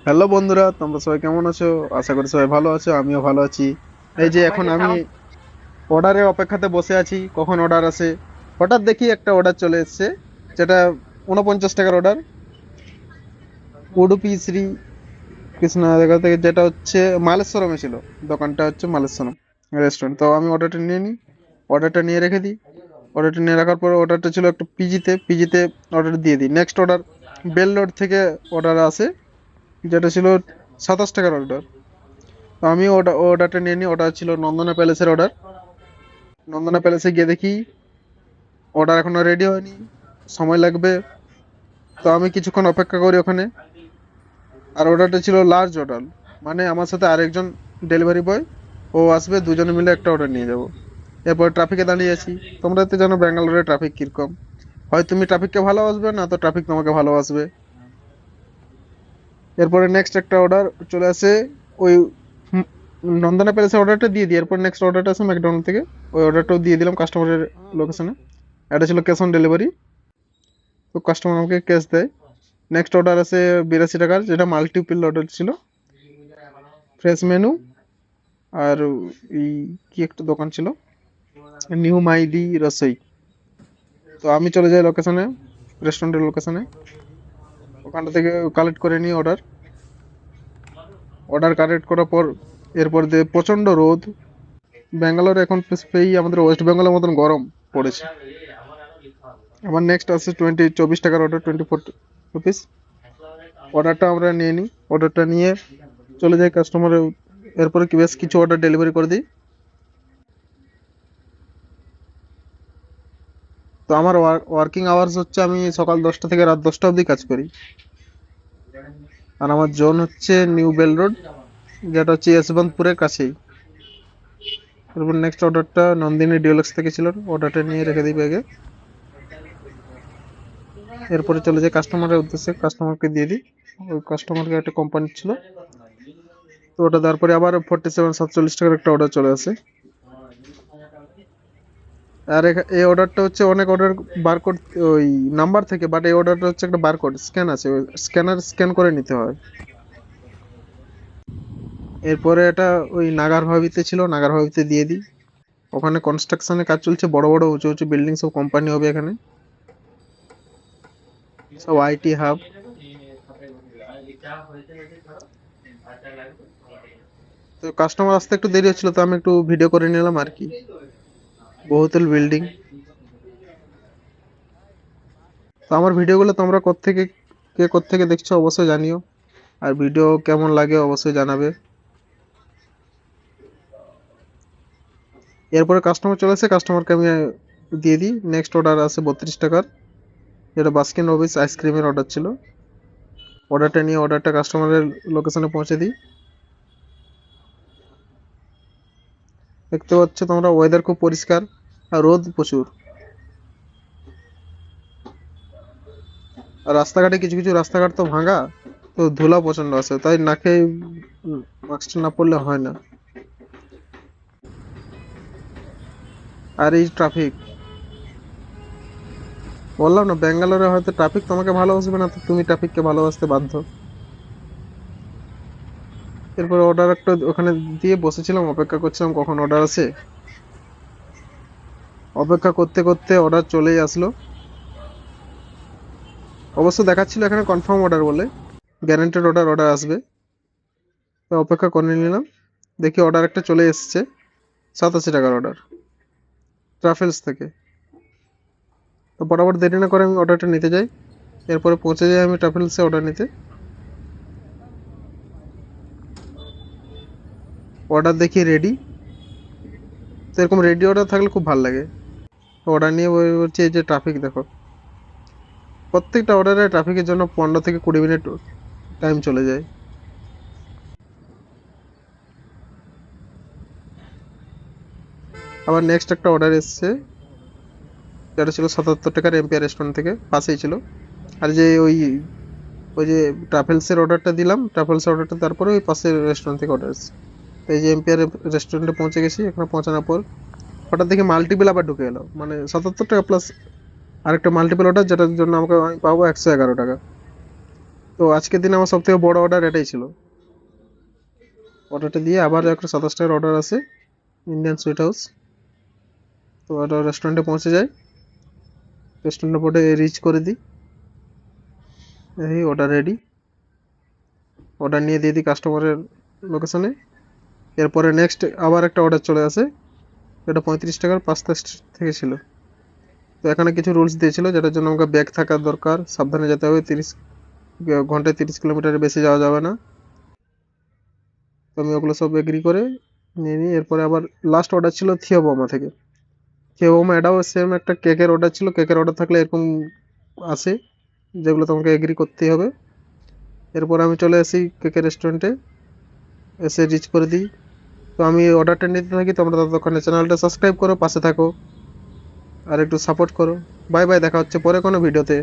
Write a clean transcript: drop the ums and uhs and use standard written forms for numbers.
Hello বন্ধুরা, তোমরা সবাই কেমন আছো? আশা করি সবাই ভালো আছো, আমিও ভালো আছি। এই যে এখন আমি অর্ডারের অপেক্ষাতে বসে আছি, কখন অর্ডার আসে। হঠাৎ দেখি একটা অর্ডার চলে এসেছে, যেটা 49 টাকার অর্ডার। উডুপি শ্রী কৃষ্ণা জায়গা থেকে, যেটা হচ্ছে মালেশ্বরমে ছিল। দোকানটা হচ্ছে মালেশ্বরম রেস্টুরেন্ট। তো আমি অর্ডারটা নিয়ে নিই, অর্ডারটা নিয়ে রেখে দিই। অর্ডারটা নিয়ে রাখার পরে অর্ডারটা ছিল একটা পিজিতে অর্ডার দিয়ে দিই। নেক্সট অর্ডার বেল রোড থেকে অর্ডার আসে, যেটা ছিল 27 টাকার অর্ডার। তো আমি অর্ডারটা নিয়ে নিই। অর্ডার ছিল নন্দনা প্যালেসের অর্ডার। নন্দনা প্যালেসে গিয়ে দেখি অর্ডার এখনো রেডি হয়নি, সময় লাগবে। তো আমি কিছুক্ষণ অপেক্ষা করি ওখানে। আর অর্ডারটা ছিল লার্জ অর্ডার, মানে আমার সাথে আরেকজন ডেলিভারি বয়, ও আসবে, দুজনে মিলে একটা অর্ডার নিয়ে যাব। এরপর ট্রাফিকে দাঁড়িয়ে আছি। তোমরা তো জানো ব্যাঙ্গালোরে ট্রাফিক কিরকম হয়, তুমি ট্রাফিককে ভালোবাসবে না তো ট্রাফিক তোমাকে ভালোবাসবে। এরপরে নেক্সট একটা অর্ডার চলে আসে, ওই হুম, নন্দনা প্যালেসের অর্ডারটা দিয়ে দিই। এরপর নেক্সট অর্ডারটা আসে ম্যাকডোনাল্ড থেকে, ওই অর্ডারটাও দিয়ে দিলাম কাস্টমারের লোকেশনে। এটা ছিল ক্যাশ অন ডেলিভারি, তো কাস্টমার আমাকে ক্যাশ দেয়। নেক্সট অর্ডার আছে 82 টাকার, যেটা মাল্টিপল অর্ডার ছিল, ফ্রেশ মেনু। আর এই কি একটা দোকান ছিল, নিউ মাইডি রসই। তো আমি চলে যাই লোকেশনে, রেস্টুরেন্টের লোকেশনে। ওখানটা থেকে কালেক্ট করে নিই অর্ডার। অর্ডার কালেক্ট করার পর এরপর দিয়ে প্রচণ্ড রোদ। ব্যাঙ্গালোরে এখন সেই আমাদের ওয়েস্ট বেঙ্গলের মতন গরম পড়েছে। আমার নেক্সট আছে 24 টাকার অর্ডার, 24 রুপিস। অর্ডারটা আমরা নিয়ে নিই। অর্ডারটা নিয়ে চলে যাই কাস্টমারের। এরপরে কি বেশ কিছু অর্ডার ডেলিভারি করে দিই। তো আমার ওয়ার্কিং আওয়ার্স হচ্ছে, আমি সকাল 10টা থেকে রাত 10টা অবধি কাজ করি। আর আমার জোন হচ্ছে নিউ বেল রোড, যেটা হচ্ছে যশবন্তপুরের কাছেই। এরপর নেক্সট অর্ডারটা নন্দিনী ডিওলেক্স থেকে ছিল, অর্ডারটা নিয়ে রেখে দিই ব্যাগে। এরপরে চলে যাই কাস্টমারের উদ্দেশ্যে, কাস্টমারকে দিয়ে দিই। ওই কাস্টমারকে একটা কোম্পানি ছিল, তো ওটা দেওয়ার পরে আবার 47-47 টাকার একটা অর্ডার চলে আসে। আর এই অর্ডারটা হচ্ছে অনেক অর্ডার বারকোড, ওই নাম্বার থেকে, বাট এই অর্ডারটা হচ্ছে একটা বারকোড স্ক্যান আছে, ওই স্ক্যান করে নিতে হয়। এরপরে এটা ওই নাগারভাবিতে ছিল, নাগারভাবিতে দিয়ে দিই। ওখানে কনস্ট্রাকশনের কাজ চলছে, বড় বড় উঁচু উঁচু বিল্ডিং, সব কোম্পানি হবে এখানে, সব আইটি হাব। তো কাস্টমার আসতে একটু দেরি হচ্ছিল, তো আমি একটু ভিডিও করে নিলাম আর কি। বহুতল বিল্ডিং। তো আমার ভিডিওগুলো তোমরা কোত্থেকে দেখছো অবশ্যই জানিও। আর ভিডিও কেমন লাগে অবশ্যই জানাবে। এরপরে কাস্টমার চলে আসে, কাস্টমারকে আমি দিয়ে দিই। নেক্সট অর্ডার আছে 32 টাকার, যেটা বাস্কিন রবিন্স আইসক্রিমের অর্ডার ছিল। অর্ডারটা নিয়ে অর্ডারটা কাস্টমারের লোকেশনে পৌঁছে দিই। দেখতে পাচ্ছ তোমরা ওয়েদার খুব পরিষ্কার, আর রোদ প্রচুর। আর রাস্তাঘাটে কিছু কিছু রাস্তাঘাট তো ভাঙা, তো ধুলা প্রচন্ড আছে, তাই নাকে মাস্কটা না পরলে হয় না। আর এই ট্রাফিক, বললাম না ব্যাঙ্গালোরে হয়তো ট্রাফিক তোমাকে ভালোবাসবে না, তো তুমি ট্রাফিককে ভালোবাসতে বাধ্য। এরপর অর্ডার একটা ওখানে দিয়ে বসেছিলাম, অপেক্ষা করছিলাম কখন অর্ডার আসে। অপেক্ষা করতে করতে অর্ডার চলেই আসলো। অবশ্য দেখাচ্ছিল এখানে কনফার্ম অর্ডার বলে, গ্যারান্টেড অর্ডার আসবে। তো অপেক্ষা করে নিলাম, দেখি অর্ডার একটা চলে এসেছে, 87 টাকার অর্ডার, ট্রাভেলস থেকে। তো বরাবর দেরি না করে আমি অর্ডারটা নিতে যাই। এরপরে পৌঁছে যাই আমি ট্রাভেলসে অর্ডার নিতে। অর্ডার দেখি রেডি। তো এরকম রেডি অর্ডার থাকলে খুব ভালো লাগে। তো অর্ডার নিয়ে বলছি, এই যে ট্রাফিক দেখো, প্রত্যেকটা অর্ডারে ট্রাফিকের জন্য 15 থেকে 20 মিনিট টাইম চলে যায়। আবার নেক্সট একটা অর্ডার এসছে, যেটা ছিল 77 টাকার, এম্পিয়ার রেস্টুরেন্ট থেকে, পাশেই ছিল। আর যে ওই ওই যে ট্রাভেলসের অর্ডারটা দিলাম, ট্রাভেলসের অর্ডারটা তারপরে ওই পাশের রেস্টুরেন্ট থেকে অর্ডার এসছে। তো এই যে এম্পিয়ার রেস্টুরেন্টে পৌঁছে গেছি। এখানে পৌঁছানোর পর হঠাৎ দেখি মাল্টিপল আবার ঢুকে এলো, মানে 77 টাকা প্লাস আরেকটা মাল্টিপল অর্ডার, যেটার জন্য আমি পাবো 111 টাকা। তো তো আজকের দিনে আমার সব থেকে বড় অর্ডার এটাই ছিল। অর্ডারটা দিয়ে আবার একটা 27 টাকার অর্ডার আসে ইন্ডিয়ান সুইট হাউস। তো ওটা রেস্টুরেন্টে পৌঁছে যায়, রেস্টুরেন্টের বোর্ডে রিচ করে দিই, এই অর্ডার রেডি। অর্ডার নিয়ে দিয়ে দিই কাস্টমারের লোকেশনে। এরপরে নেক্সট আবার একটা অর্ডার চলে আসে, এটা 35 টাকার পাস্তা থেকে ছিল। তো এখানে কিছু রুলস দিয়েছিল যেটার জন্য আমাকে ব্যাগ থাকার দরকার, সাবধানে যেতে হবে, 30 ঘন্টায় 30 কিলোমিটারের বেশি যাওয়া যাবে না। তো আমি ওগুলো সব এগ্রি করে নিয়ে নিই। এরপরে আবার লাস্ট অর্ডার ছিল থিওবোমা থেকে। থিওবোমা এটাও সেম একটা কেকের অর্ডার ছিল। কেকের অর্ডার থাকলে এরকম আসে যেগুলো তোমাকে এগ্রি করতেই হবে। এরপর আমি চলে আসি কেকের রেস্টুরেন্টে, এসে রিচ করে দিই। তো আমি অর্ডারটা নিতে থাকি, তোমরা ততক্ষণে চ্যানেলটা সাবস্ক্রাইব করো, পাশে থাকো আর একটু সাপোর্ট করো। বাই বাই, দেখা হচ্ছে পরে কোনো ভিডিওতে।